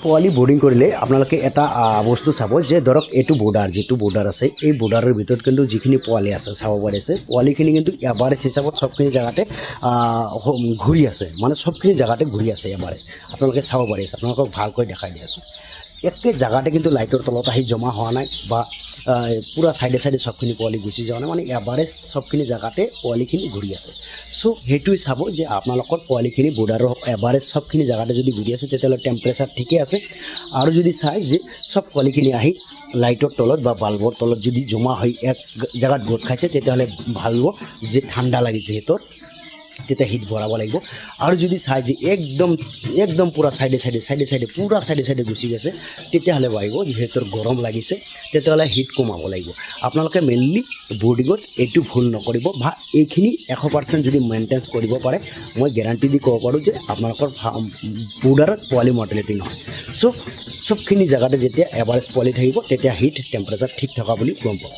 পোৱালি বৰ্ডিং কৰিলে আপোনালোকে এটা বস্তু চাব যে ধৰক এইটো বৰ্ডাৰ যিটো বৰ্ডাৰ আছে এই বৰ্ডাৰৰ ভিতৰত কিন্তু যিখিনি পোৱালি আছে চাব পাৰিছে পোৱালিখিনি কিন্তু এভাৰেজ হিচাপত সবখিনি জেগাতে ঘূৰি আছে মানে সবখিনি জেগাতে ঘূৰি আছে এভাৰেজ আপোনালোকে চাব পাৰিছে আপোনালোকক ভালকৈ দেখাই দি আছোঁ একে জেগাতে কিন্তু লাইটৰ তলত আহি জমা হোৱা নাই বা পুৰা সাইডে সাইডে সবখিনি পোৱালি গুচি যোৱা নাই মানে এভাৰেজ সবখিনি জেগাতে পোৱালিখিনি ঘূৰি আছে সো সেইটোৱে চাব যে আপোনালোকৰ পোৱালিখিনি বৰ্ডাৰৰ এভাৰেজ সবখিনি জেগাতে যদি ঘূৰি আছে তেতিয়াহ'লে টেম্পাৰেচাৰ ঠিকে আছে আৰু যদি চাই যে সব পোৱালিখিনি আহি লাইটৰ তলত বা বাল্বৰ তলত যদি জমা হৈ এক জেগাত গোট খাইছে তেতিয়াহ'লে ভাবিব যে ঠাণ্ডা লাগিছে সিহঁতৰ তেতিয়া হিট ভৰাব লাগিব আৰু যদি চাই যে একদম পুৰা সাইডে সাইডে পুৰা সাইডে সাইডে গুচি গৈছে তেতিয়াহ'লে ভাবিব যিহেতুৰ গৰম লাগিছে তেতিয়াহ'লে হিট কমাব লাগিব আপোনালোকে মেইনলি বৰ্ডিঙত এইটো ভুল নকৰিব বা এইখিনি 100% যদি মেইনটেইন কৰিব পাৰে মই গেৰাণ্টি দি ক'ব পাৰোঁ যে আপোনালোকৰ বৰ্ডাৰত পোৱালি মৰ্টেলিটি নহয় সো সবখিনি জেগাতে যেতিয়া এভাৰেজ পোৱালি থাকিব তেতিয়া হিট টেম্পাৰেচাৰ ঠিক থকা বুলি গম পাব।